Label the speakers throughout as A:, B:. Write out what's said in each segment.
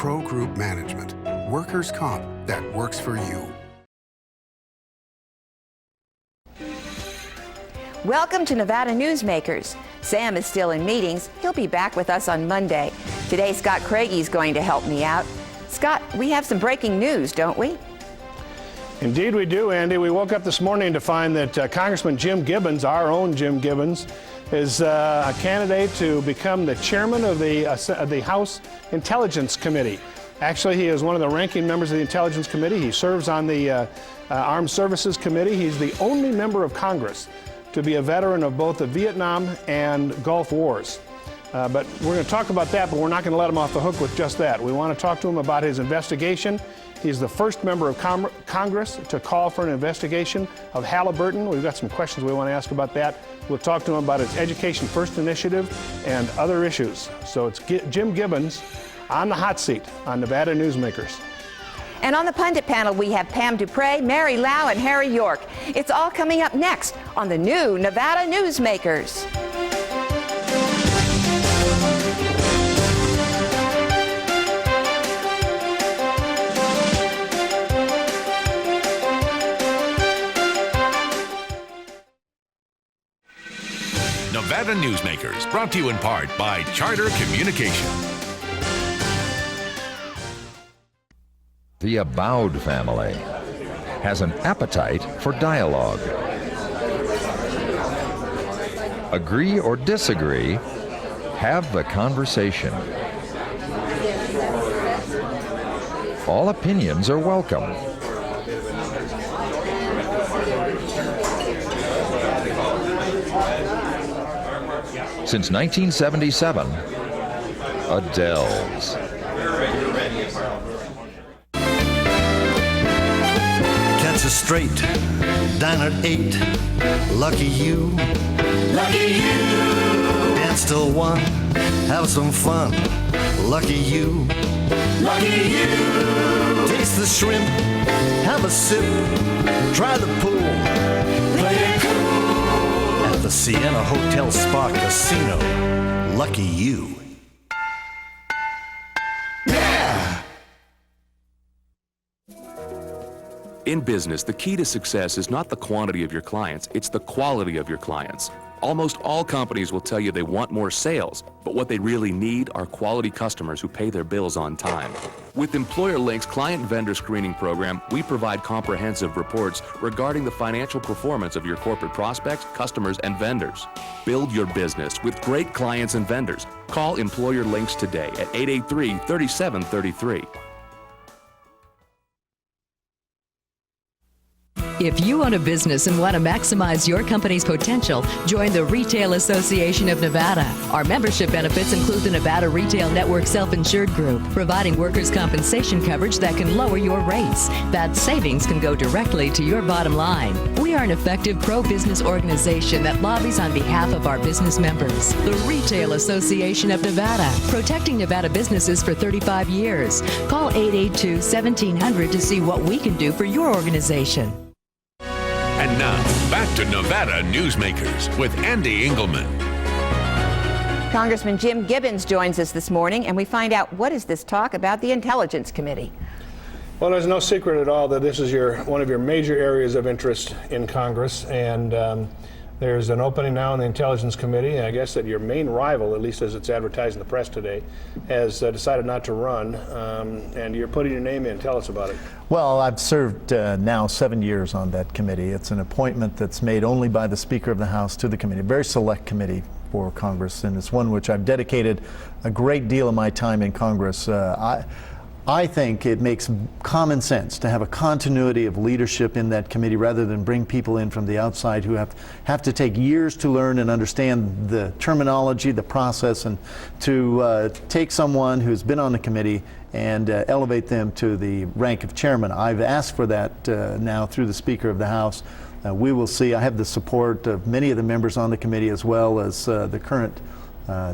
A: Pro Group Management. Workers' comp that works for you.
B: Welcome to Nevada Newsmakers. Sam is still in meetings. He'll be back with us on Monday. Today, Scott Craigie is going to help me out. Scott, we have some breaking news, don't we?
C: Indeed we do, Andy. We woke up this morning to find that Congressman Jim Gibbons, our own Jim Gibbons, is a candidate to become the chairman of the House Intelligence Committee. Actually, he is one of the ranking members of the Intelligence Committee. He serves on the Armed Services Committee. He's the only member of Congress to be a veteran of both the Vietnam and Gulf Wars. But we're going to talk about that, but we're not going to let him off the hook with just that. We want to talk to him about his investigation. He's the first member of Congress to call for an investigation of Halliburton. We've got some questions we want to ask about that. We'll talk to him about his Education First initiative and other issues. So it's Jim Gibbons on the hot seat on Nevada Newsmakers.
B: And on the pundit panel, we have Pam DuPre, Mary Lau, and Harry York. It's all coming up next on the new Nevada Newsmakers.
D: Nevada Newsmakers, brought to you in part by Charter Communication.
E: The Abowed family has an appetite for dialogue. Agree or disagree, have the conversation. All opinions are welcome. Since 1977, Adele's.
F: Catch a straight, dine at 8. Lucky you. Lucky you. Dance till 1. Have some fun. Lucky you. Lucky you. Taste the shrimp. Have a sip. Try the pool. Play it cool. At the Sienna Hotel Spa Casino. Lucky you.
G: In business, the key to success is not the quantity of your clients, it's the quality of your clients. Almost all companies will tell you they want more sales, but what they really need are quality customers who pay their bills on time. With Employer Link's client vendor screening program, we provide comprehensive reports regarding the financial performance of your corporate prospects, customers, and vendors. Build your business with great clients and vendors. Call Employer Links today at 883-3733.
H: If you own a business and want to maximize your company's potential, join the Retail Association of Nevada. Our membership benefits include the Nevada Retail Network Self-Insured Group, providing workers' compensation coverage that can lower your rates. That savings can go directly to your bottom line. We are an effective pro-business organization that lobbies on behalf of our business members. The Retail Association of Nevada, protecting Nevada businesses for 35 years. Call 882-1700 to see what we can do for your organization.
D: And now, back to Nevada Newsmakers with Ande Engelman.
B: Congressman Jim Gibbons joins us this morning, and we find out what is this talk about the Intelligence Committee.
C: Well, there's no secret at all that this is one of your major areas of interest in Congress, and there's an opening now in the Intelligence Committee, and I guess that your main rival, at least as it's advertised in the press today, has decided not to run, and you're putting your name in. Tell us about it.
I: Well, I've served now 7 years on that committee. It's an appointment that's made only by the Speaker of the House to the committee, a very select committee for Congress, and it's one which I've dedicated a great deal of my time in Congress. I think it makes common sense to have a continuity of leadership in that committee rather than bring people in from the outside who have to take years to learn and understand the terminology, the process, and to take someone who's been on the committee and elevate them to the rank of chairman. I've asked for that now through the Speaker of the House. We will see. I have the support of many of the members on the committee as well as the current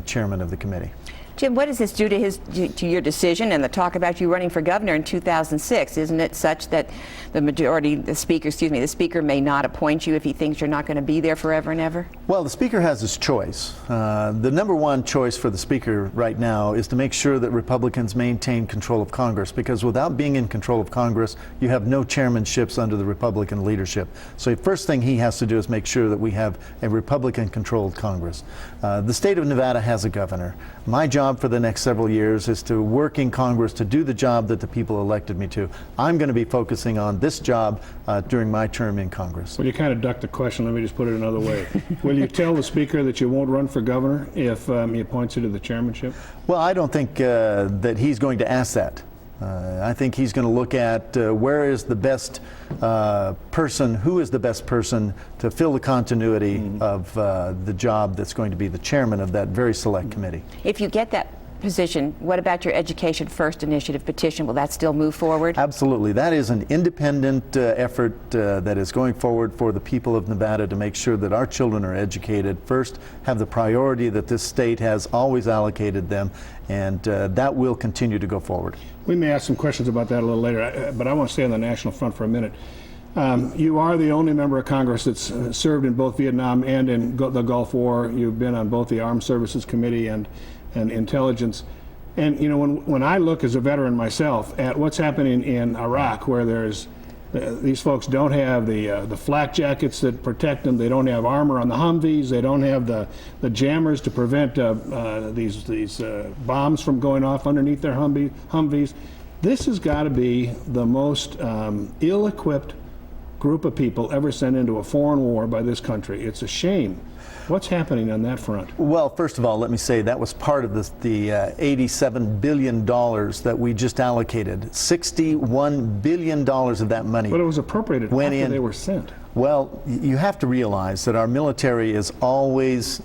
I: chairman of the committee.
B: Jim, what does this do to your decision and the talk about you running for governor in 2006? Isn't it such that the speaker may not appoint you if he thinks you're not going to be there forever and ever?
I: Well, the speaker has his choice. The number one choice for the speaker right now is to make sure that Republicans maintain control of Congress, because without being in control of Congress, you have no chairmanships under the Republican leadership. So the first thing he has to do is make sure that we have a Republican-controlled Congress. The state of Nevada has a governor. My job for the next several years is to work in Congress to do the job that the people elected me to. I'm going to be focusing on this job during my term in Congress.
C: Well, you kind of ducked the question. Let me just put it another way. Will you tell the speaker that you won't run for governor if he appoints you to the chairmanship?
I: Well, I don't think that he's going to ask that. I think he's going to look at where is the best person, who is the best person to fill the continuity of the job that's going to be the chairman of that very select committee.
B: If you get that position, what about your Education First initiative petition? Will that still move forward?
I: Absolutely. That is an independent effort that is going forward for the people of Nevada to make sure that our children are educated first, have the priority that this state has always allocated them, and that will continue to go forward.
C: We may ask some questions about that a little later, but I want to stay on the national front for a minute. You are the only member of Congress that's served in both Vietnam and in the Gulf War. You've been on both the Armed Services Committee and intelligence. And you know, when I look as a veteran myself at what's happening in Iraq, where there's these folks don't have the flak jackets that protect them, they don't have armor on the Humvees, they don't have the jammers to prevent these bombs from going off underneath their Humvees. This has got to be the most ill-equipped group of people ever sent into a foreign war by this country. It's a shame. What's happening on that front?
I: Well, first of all, let me say that was part of the $87 billion that we just allocated. $61 billion of that money.
C: But it was appropriated after they were sent.
I: Well, you have to realize that our military is always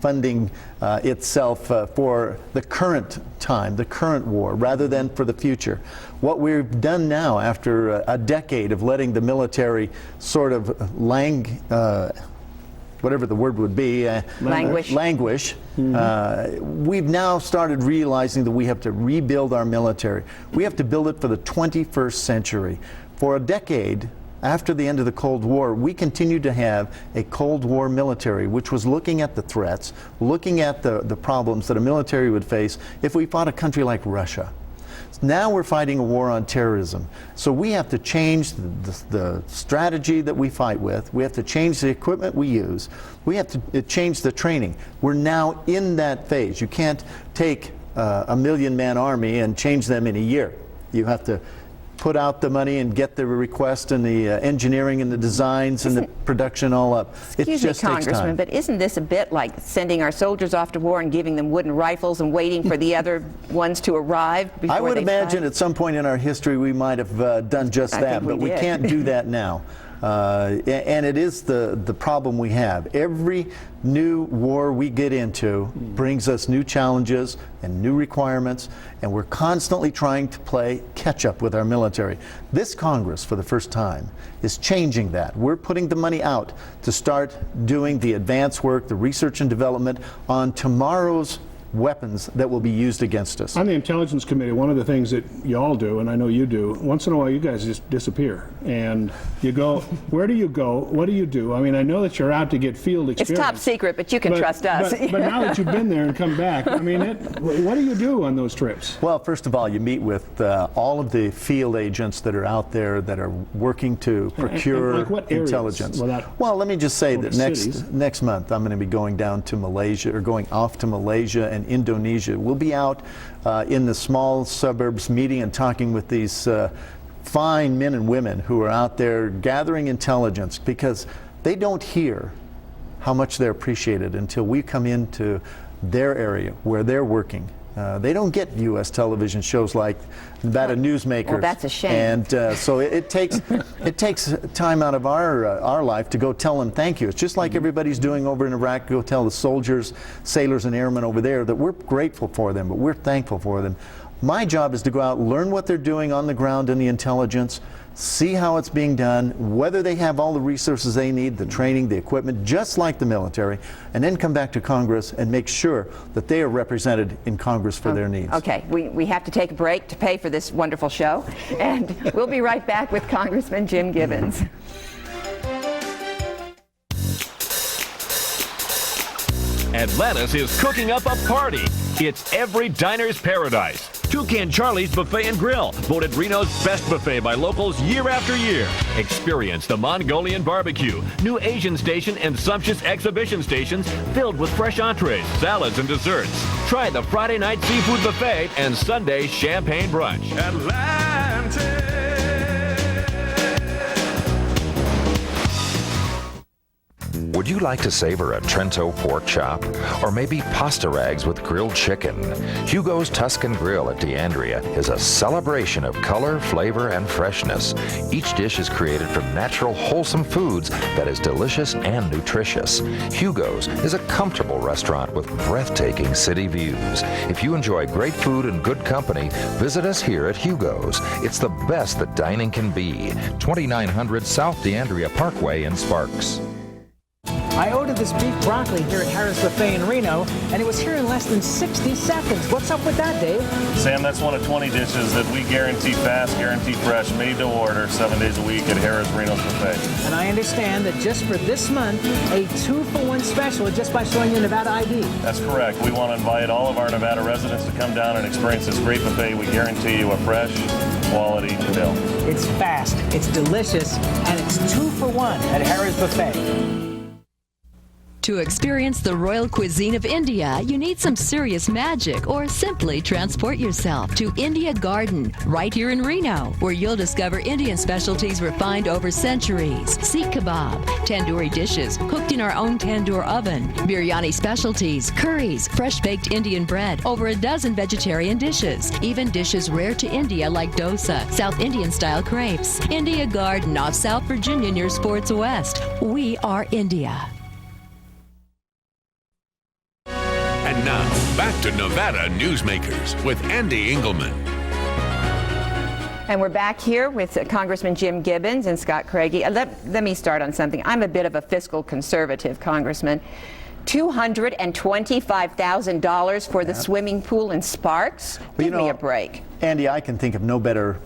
I: funding itself for the current time, the current war, rather than for the future. What we've done now, after a decade of letting the military sort of whatever the word would be, languish. We've now started realizing that we have to rebuild our military. We have to build it for the 21st century. For a decade, after the end of the Cold War, we continued to have a Cold War military, which was looking at the threats, looking at the problems that a military would face if we fought a country like Russia. Now we're fighting a war on terrorism. So we have to change the strategy that we fight with. We have to change the equipment we use. We have to change the training. We're now in that phase. You can't take a million-man army and change them in a year. You have to put out the money and get the request and the engineering and the designs and the production all up.
B: Excuse me, Congressman, but isn't this a bit like sending our soldiers off to war and giving them wooden rifles and waiting for the other ones to arrive before they fight?
I: I would imagine at some point in our history we might have done just that, but we can't do that now. And it is the problem we have. Every new war we get into brings us new challenges and new requirements, and we're constantly trying to play catch up with our military. This Congress, for the first time, is changing that. We're putting the money out to start doing the advanced work, the research and development on tomorrow's weapons that will be used against us.
C: On the Intelligence Committee, one of the things that you all do, and I know you do, once in a while you guys just disappear. And you go, where do you go? What do you do? I mean, I know that you're out to get field experience.
B: It's top secret, but you can trust us.
C: But now that you've been there and come back, I mean, what do you do on those trips?
I: Well, first of all, you meet with all of the field agents that are out there that are working to procure
C: and like what areas?
I: Intelligence. Well, let me just say that next month I'm going to be going down to Malaysia, or going off to Malaysia and Indonesia. We'll be out in the small suburbs meeting and talking with these fine men and women who are out there gathering intelligence, because they don't hear how much they're appreciated until we come into their area where they're working. They don't get U.S. television shows like Nevada Newsmakers.
B: Well, that's a shame.
I: And so it takes time out of our life to go tell them thank you. It's just like everybody's doing over in Iraq. Go tell the soldiers, sailors, and airmen over there that we're grateful for them, but we're thankful for them. My job is to go out, learn what they're doing on the ground in the intelligence, see how it's being done, whether they have all the resources they need, the training, the equipment, just like the military, and then come back to Congress and make sure that they are represented in Congress for their needs.
B: Okay, we have to take a break to pay for this wonderful show, and we'll be right back with Congressman Jim Gibbons.
J: Atlantis is cooking up a party. It's every diner's paradise. Toucan Charlie's Buffet and Grill, voted Reno's best buffet by locals year after year. Experience the Mongolian barbecue, new Asian station, and sumptuous exhibition stations filled with fresh entrees, salads, and desserts. Try the Friday night seafood buffet and Sunday champagne brunch. Atlantis.
E: Would you like to savor a Trento pork chop? Or maybe pasta rags with grilled chicken? Hugo's Tuscan Grill at DeAndrea is a celebration of color, flavor, and freshness. Each dish is created from natural, wholesome foods that is delicious and nutritious. Hugo's is a comfortable restaurant with breathtaking city views. If you enjoy great food and good company, visit us here at Hugo's. It's the best that dining can be. 2900 South DeAndrea Parkway in Sparks.
K: I ordered this beef broccoli here at Harris Buffet in Reno, and it was here in less than 60 seconds. What's up with that, Dave?
L: Sam, that's one of 20 dishes that we guarantee fast, guarantee fresh, made to order 7 days a week at Harris Reno's Buffet.
K: And I understand that just for this month, a 2-for-1 special just by showing your Nevada ID.
L: That's correct. We want to invite all of our Nevada residents to come down and experience this great buffet. We guarantee you a fresh, quality meal.
K: It's fast, it's delicious, and it's 2-for-1 at Harris Buffet.
H: To experience the royal cuisine of India, you need some serious magic or simply transport yourself to India Garden, right here in Reno, where you'll discover Indian specialties refined over centuries. Sikh kebab, tandoori dishes cooked in our own tandoor oven, biryani specialties, curries, fresh-baked Indian bread, over a dozen vegetarian dishes, even dishes rare to India like dosa, South Indian-style crepes. India Garden off South Virginia near Sports West. We are India.
D: And now, back to Nevada Newsmakers with Ande Engelman.
B: And we're back here with Congressman Jim Gibbons and Scott Craigie. Let me start on something. I'm a bit of a fiscal conservative, Congressman. $225,000 for the swimming pool in Sparks? Give me a break.
I: Andy, I can think of no better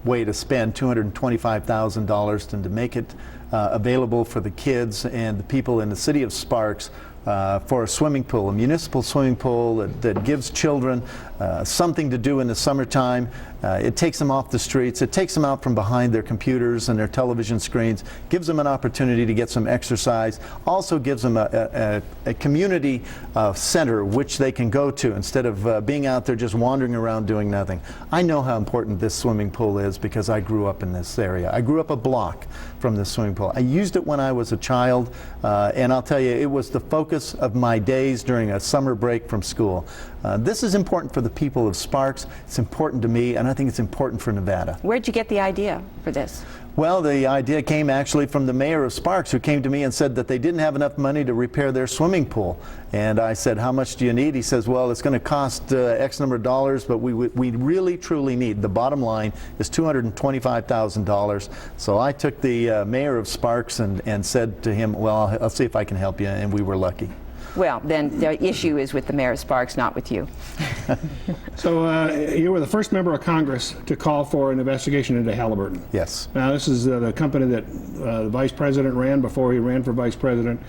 I: way to spend $225,000 than to make it available for the kids and the people in the city of Sparks for a swimming pool, a municipal swimming pool that gives children something to do in the summertime. It takes them off the streets. It takes them out from behind their computers and their television screens, gives them an opportunity to get some exercise, also gives them a community center which they can go to instead of being out there just wandering around doing nothing. I know how important this swimming pool is because I grew up in this area. I grew up a block from this swimming pool. I used it when I was a child, and I'll tell you, it was the focus of my days during a summer break from school. This is important for the people of Sparks. It's important to me, and I think it's important for Nevada.
B: Where'd you get the idea for this?
I: Well, the idea came actually from the mayor of Sparks, who came to me and said that they didn't have enough money to repair their swimming pool. And I said, how much do you need? He says, well, it's going to cost X number of dollars, but we really, truly need. The bottom line is $225,000. So I took the mayor of Sparks and said to him, well, I'll see if I can help you, and we were lucky.
B: Well, then the issue is with the mayor of Sparks, not with you.
C: So you were the first member of Congress to call for an investigation into Halliburton.
I: Yes.
C: Now, this is the company that the vice president ran before he ran for vice president.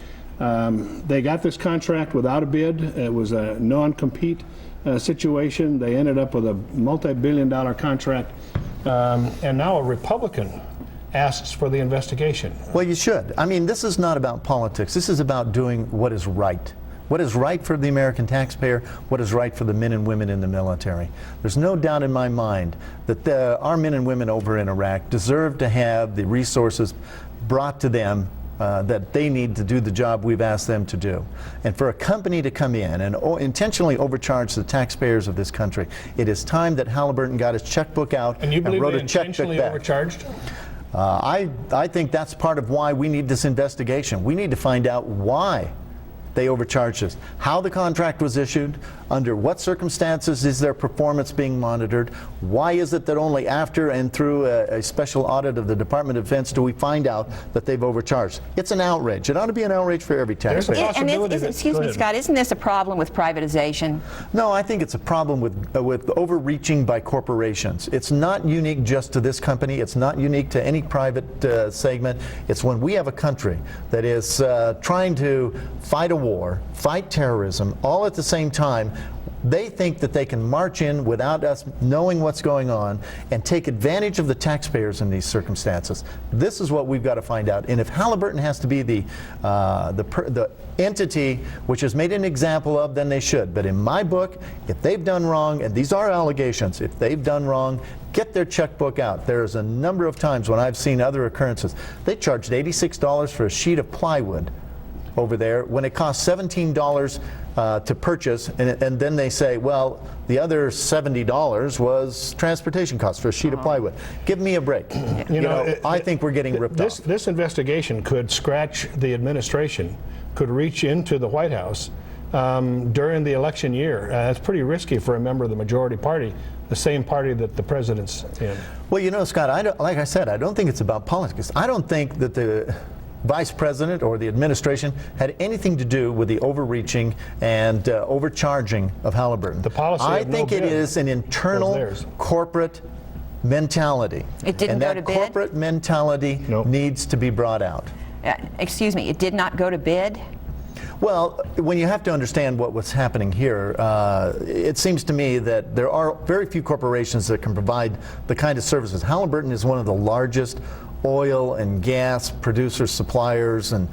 C: They got this contract without a bid. It was a non-compete situation. They ended up with a multi-billion-dollar contract, and now a Republican asks for the investigation.
I: Well, you should. I mean, this is not about politics. This is about doing what is right. What is right for the American taxpayer, what is right for the men and women in the military. There's no doubt in my mind that our men and women over in Iraq deserve to have the resources brought to them that they need to do the job we've asked them to do. And for a company to come in and intentionally overcharge the taxpayers of this country, it is time that Halliburton got his checkbook out
C: and you believe
I: wrote
C: they
I: a checkbook
C: intentionally
I: back.
C: overcharged?
I: I think that's part of why we need this investigation. We need to find out why they overcharged us, how the contract was issued, Under what circumstances is their performance being monitored? Why is it that only after and through a special audit of the Department of Defense do we find out that they've overcharged? It's an outrage. It ought to be an outrage for every taxpayer.
B: Excuse me, Scott, isn't this a problem with privatization?
I: No, I think it's a problem with overreaching by corporations. It's not unique just to this company. It's not unique to any private segment. It's when we have a country that is trying to fight a war, fight terrorism, all at the same time. They think that they can march in without us knowing what's going on and take advantage of the taxpayers in these circumstances. This is what we've got to find out. And if Halliburton has to be the entity which is made an example of, then they should. But in my book, if they've done wrong, and these are allegations, if they've done wrong, get their checkbook out. There's a number of times when I've seen other occurrences. They charged $86 for a sheet of plywood over there when it cost $17 to purchase, and then they say, well, the other $70 was transportation costs for a sheet of plywood. Give me a break. I think we're getting ripped off.
C: This investigation could scratch the administration, could reach into the White House during the election year. It's pretty risky for a member of the majority party, the same party that the president's in.
I: Well, Scott, like I said, I don't think it's about politics. I don't think that the Vice President or the administration had anything to do with the overreaching and overcharging of Halliburton.
C: The policy
I: I think it is an internal corporate mentality.
B: It didn't go to bid?
I: And that corporate mentality needs to be brought out.
B: Excuse me, it did not go to bid?
I: Well, when you have to understand what was happening here, it seems to me that there are very few corporations that can provide the kind of services. Halliburton is one of the largest oil and gas producers, suppliers, and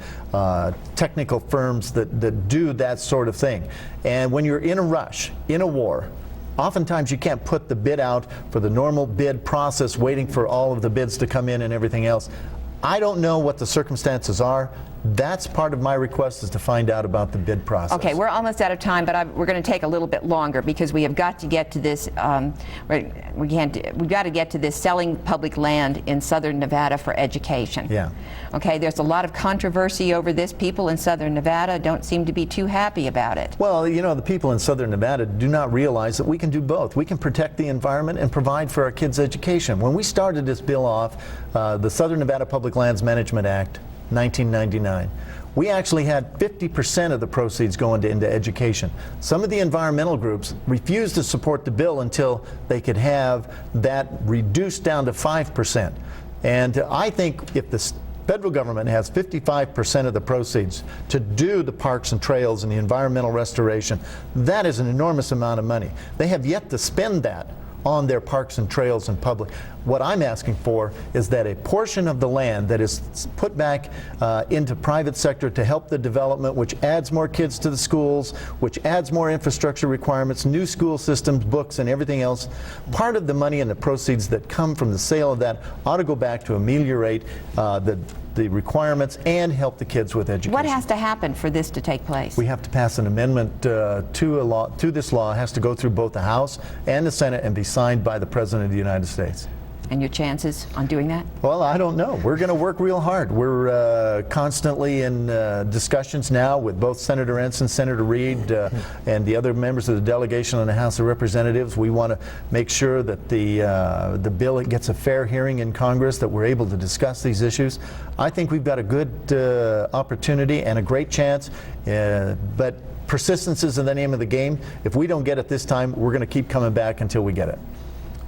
I: technical firms that do that sort of thing. And when you're in a rush, in a war, oftentimes you can't put the bid out for the normal bid process, waiting for all of the bids to come in and everything else. I don't know what the circumstances are. That's part of my request, is to find out about the bid process.
B: Okay, we're almost out of time, but we're going to take a little bit longer because we have got to get to this. We've got to get to this selling public land in southern Nevada for education.
I: Yeah.
B: Okay, there's a lot of controversy over this. People in southern Nevada don't seem to be too happy about it.
I: Well, the people in southern Nevada do not realize that we can do both. We can protect the environment and provide for our kids' education. When we started this bill off, the Southern Nevada Public Lands Management Act, 1999. We actually had 50% of the proceeds going into education. Some of the environmental groups refused to support the bill until they could have that reduced down to 5%. And I think if the federal government has 55% of the proceeds to do the parks and trails and the environmental restoration, that is an enormous amount of money. They have yet to spend that on their parks and trails and public. What I'm asking for is that a portion of the land that is put back into private sector to help the development, which adds more kids to the schools, which adds more infrastructure requirements, new school systems, books, and everything else, part of the money and the proceeds that come from the sale of that ought to go back to ameliorate the requirements and help the kids with education.
B: What has to happen for this to take place?
I: We have to pass an amendment to this law. It has to go through both the House and the Senate and be signed by the President of the United States.
B: And your chances on doing that?
I: Well, I don't know. We're going to work real hard. We're constantly in discussions now with both Senator Ensign, Senator Reed, and the other members of the delegation in the House of Representatives. We want to make sure that the bill gets a fair hearing in Congress, that we're able to discuss these issues. I think we've got a good opportunity and a great chance, but persistence is in the name of the game. If we don't get it this time, we're going to keep coming back until we get it.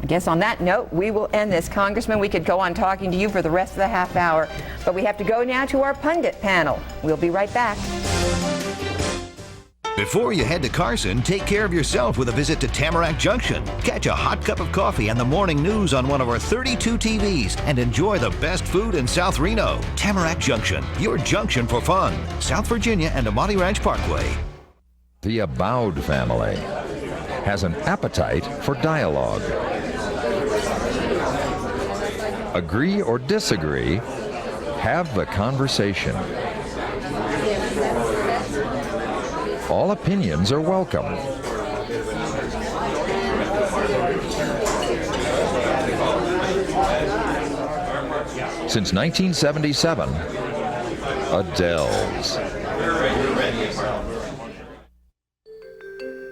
B: I guess on that note, we will end this. Congressman, we could go on talking to you for the rest of the half hour, but we have to go now to our pundit panel. We'll be right back.
M: Before you head to Carson, take care of yourself with a visit to Tamarack Junction. Catch a hot cup of coffee and the morning news on one of our 32 TVs and enjoy the best food in South Reno. Tamarack Junction, your junction for fun. South Virginia and Amati Ranch Parkway.
E: The Abowd family has an appetite for dialogue. Agree or disagree, have the conversation. All opinions are welcome. Since 1977, Adele's.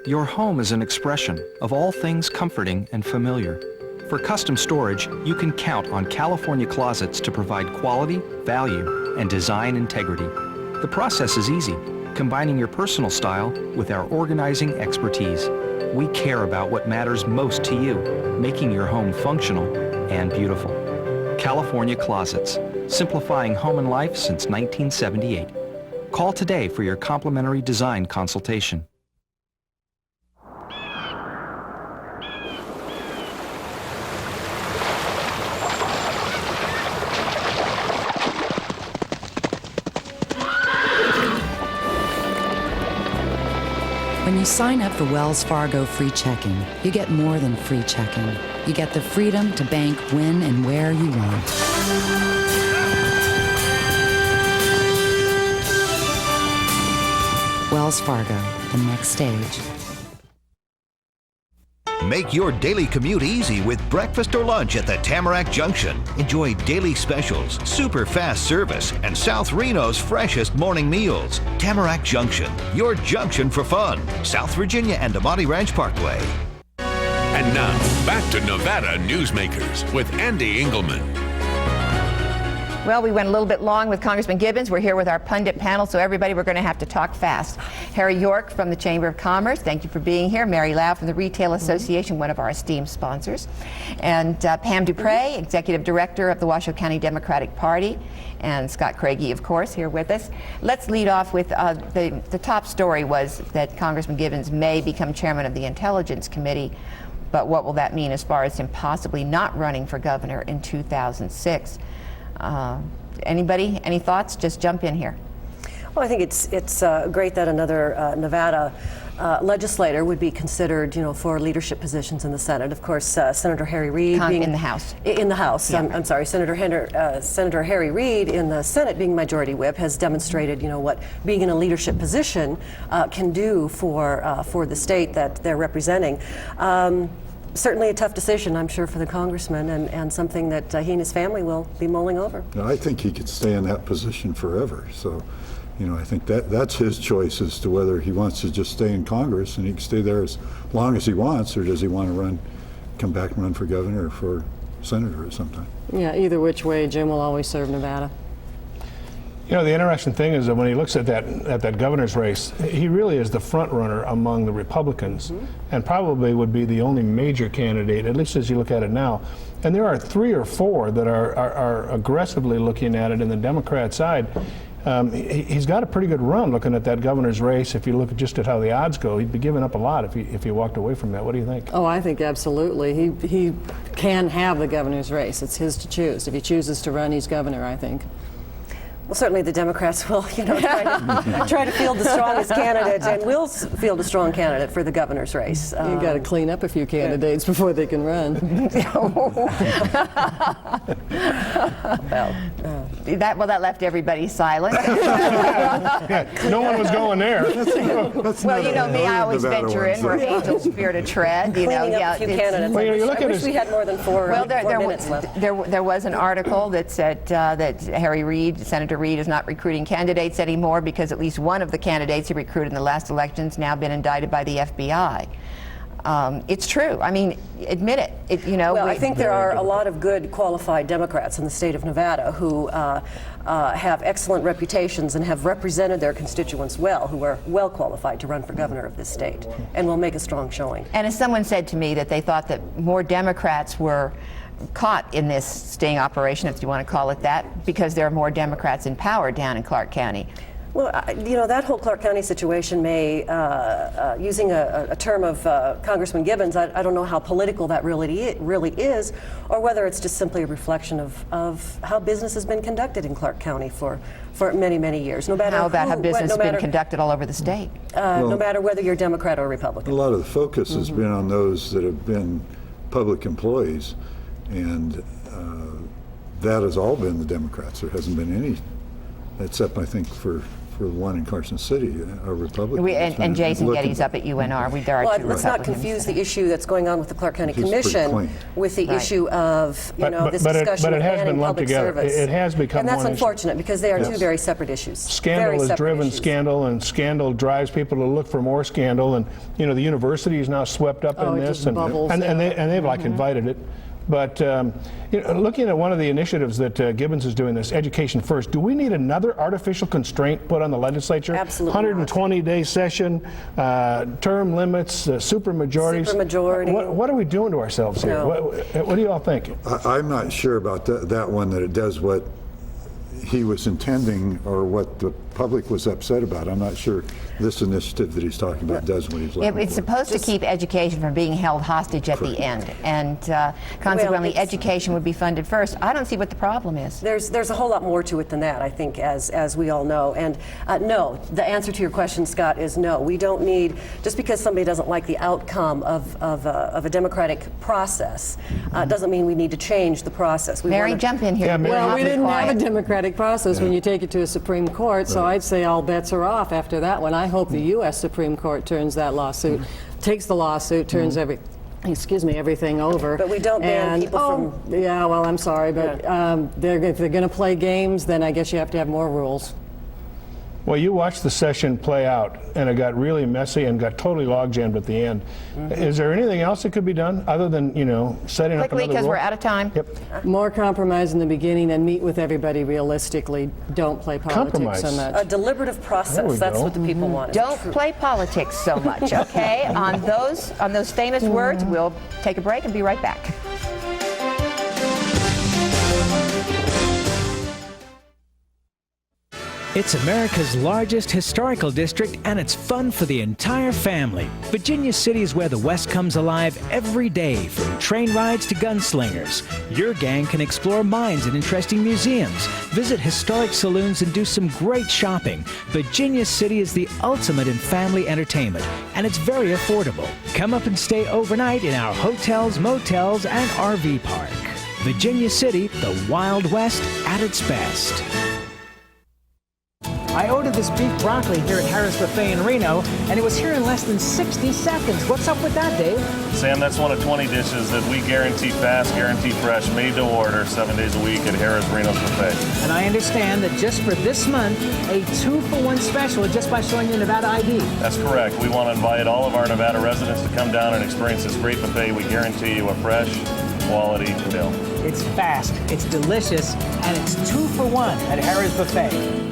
N: Your home is an expression of all things comforting and familiar. For custom storage, you can count on California Closets to provide quality, value, and design integrity. The process is easy, combining your personal style with our organizing expertise. We care about what matters most to you, making your home functional and beautiful. California Closets, simplifying home and life since 1978. Call today for your complimentary design consultation.
O: When you sign up for Wells Fargo free checking, you get more than free checking. You get the freedom to bank when and where you want. Wells Fargo, the next stage.
M: Make your daily commute easy with breakfast or lunch at the Tamarack Junction. Enjoy daily specials, super fast service, and South Reno's freshest morning meals. Tamarack Junction, your junction for fun. South Virginia and Amati Ranch Parkway.
D: And now, back to Nevada Newsmakers with Ande Engelman.
B: Well, we went a little bit long with Congressman Gibbons. We're here with our pundit panel, so everybody, we're going to have to talk fast. Harry York from the Chamber of Commerce, thank you for being here. Mary Lau from the Retail Association, one of our esteemed sponsors. And Pam DuPre, Executive Director of the Washoe County Democratic Party. And Scott Craigie, of course, here with us. Let's lead off with the top story was that Congressman Gibbons may become chairman of the Intelligence Committee. But what will that mean as far as him possibly not running for governor in 2006? Anybody, any thoughts? Just jump in here.
P: Well, I think it's great that another Nevada legislator would be considered, for leadership positions in the Senate. Of course, Senator Harry Reid being
B: in the House.
P: In the House,
B: yeah.
P: I'm sorry, Senator Harry Reid in the Senate, being Majority Whip, has demonstrated, what being in a leadership position can do for the state that they're representing. Certainly a tough decision, I'm sure, for the congressman, and something that he and his family will be mulling over.
Q: I think he could stay in that position forever. So, I think that's his choice as to whether he wants to just stay in Congress and he can stay there as long as he wants, or does he want to come back and run for governor or for senator or sometime.
P: Yeah, either which way, Jim will always serve Nevada.
C: The interesting thing is that when he looks at that governor's race, he really is the front runner among the Republicans, and probably would be the only major candidate, at least as you look at it now. And there are 3 or 4 that are aggressively looking at it in the Democrat side. He's got a pretty good run looking at that governor's race. If you look just at how the odds go, he'd be giving up a lot if he walked away from that. What do you think?
P: Oh, I think absolutely. He can have the governor's race. It's his to choose. If he chooses to run, he's governor, I think. Well, certainly the Democrats will, try to field the strongest candidate, and will field a strong candidate for the governor's race. You've got to clean up a few candidates before they can run.
B: That left everybody silent.
C: No one was going there.
B: Well, me, I always venture in where angels fear to tread.
P: Cleaning up a few candidates. I wish we had more than 4 minutes left.
B: There was an article that said that Harry Reid, Senator Reid, is not recruiting candidates anymore because at least one of the candidates he recruited in the last election's now been indicted by the FBI. It's true. I mean, admit it.
P: Well, I think there are a lot of good qualified Democrats in the state of Nevada who have excellent reputations and have represented their constituents well, who are well qualified to run for governor of this state and will make a strong showing.
B: And as someone said to me that they thought that more Democrats were caught in this sting operation, if you want to call it that, because there are more Democrats in power down in Clark County.
P: Well, that whole Clark County situation may, using a term of Congressman Gibbons, I don't know how political that really is, or whether it's just simply a reflection of how business has been conducted in Clark County for many, many years. No matter
B: how business has been conducted all over the state?
P: No matter whether you're Democrat or Republican.
Q: A lot of the focus has been on those that have been public employees, and that has all been the Democrats. There hasn't been any, except I think for for the one in Carson City, a Republican.
B: And Jason Getty's up at UNR. There are two
P: let's not
B: Republicans.
P: confuse the issue that's going on with the Clark County
Q: He's pretty
P: Commission
Q: clean.
P: with the issue of this discussion
C: but it
P: of
C: has
P: banning
C: been lumped
P: public
C: together.
P: service.
C: It has become
P: and that's
C: one issue.
P: unfortunate because they are two very separate issues.
C: Scandal has driven scandal, and scandal drives people to look for more scandal. And the university is now swept up in this, and they've like invited it. But looking at one of the initiatives that Gibbons is doing, this Education First, do we need another artificial constraint put on the legislature?
P: Absolutely
C: 120-day session, term limits, supermajorities.
P: Supermajority.
C: What are we doing to ourselves here? What do you all think?
Q: I'm not sure about that one, that it does what he was intending or what the public was upset about. I'm not sure this initiative that he's talking about does what he's looking for.
B: It's supposed to keep education from being held hostage at the end, and consequently education would be funded first. I don't see what the problem is.
P: There's a whole lot more to it than that, I think, as we all know. And no, the answer to your question, Scott, is no. We don't need, just because somebody doesn't like the outcome of a democratic process, doesn't mean we need to change the process.
B: Mary, jump in here.
C: Yeah, Mary.
P: Well, we didn't have a democratic process when you take it to a Supreme Court, so I'd say all bets are off after that one. I hope the U.S. Supreme Court turns that lawsuit, takes the lawsuit, turns everything over.
B: But we don't ban people
P: from... Yeah, well, I'm sorry, but if they're going to play games, then I guess you have to have more rules.
C: Well, you watched the session play out, and it got really messy and got totally logjammed at the end. Is there anything else that could be done other than, setting up another
B: Quickly, because
C: rule?
B: we're out of time.
C: Yep.
P: More compromise in the beginning and meet with everybody realistically. Don't play politics so much. A deliberative process. That's what the people want.
B: Don't play politics so much, okay? On those famous words, we'll take a break and be right back.
K: It's America's largest historical district, and it's fun for the entire family. Virginia City is where the West comes alive every day, from train rides to gunslingers. Your gang can explore mines and interesting museums, visit historic saloons, and do some great shopping. Virginia City is the ultimate in family entertainment, and it's very affordable. Come up and stay overnight in our hotels, motels, and RV park. Virginia City, the Wild West at its best. I ordered this beef broccoli here at Harris Buffet in Reno, and it was here in less than 60 seconds. What's up with that, Dave?
L: Sam, that's one of 20 dishes that we guarantee fast, guarantee fresh, made to order 7 days a week at Harris Reno's Buffet.
K: And I understand that just for this month, a 2-for-1 special just by showing your Nevada ID.
L: That's correct. We want to invite all of our Nevada residents to come down and experience this great buffet. We guarantee you a fresh, quality meal.
K: It's fast, it's delicious, and it's 2-for-1 at Harris Buffet.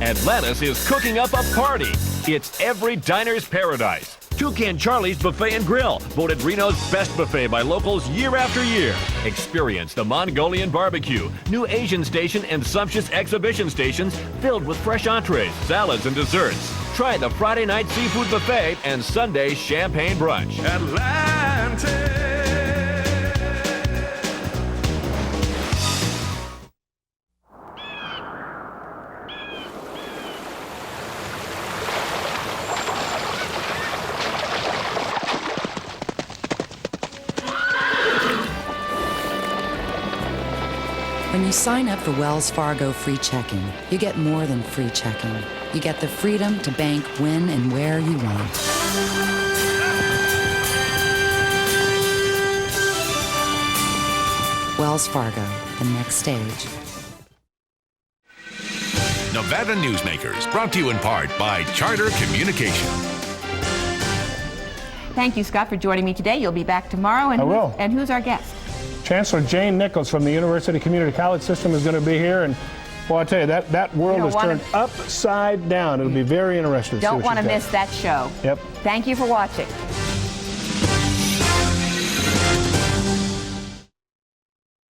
J: Atlantis is cooking up a party. It's every diner's paradise. Toucan Charlie's Buffet and Grill, voted Reno's best buffet by locals year after year. Experience the Mongolian barbecue, new Asian station, and sumptuous exhibition stations filled with fresh entrees, salads, and desserts. Try the Friday night seafood buffet and Sunday champagne brunch.
D: Atlantis.
O: When you sign up for Wells Fargo free checking, you get more than free checking. You get the freedom to bank when and where you want. Wells Fargo, the next stage.
D: Nevada Newsmakers, brought to you in part by Charter Communication.
B: Thank you, Scott, for joining me today. You'll be back tomorrow. And
C: I will.
B: And who's our guest?
C: Chancellor Jane Nichols from the University Community College System is going to be here, and well, I tell you, that world is turned upside down. It'll be very interesting.
B: Don't want to miss that show.
C: Yep.
B: Thank you for watching.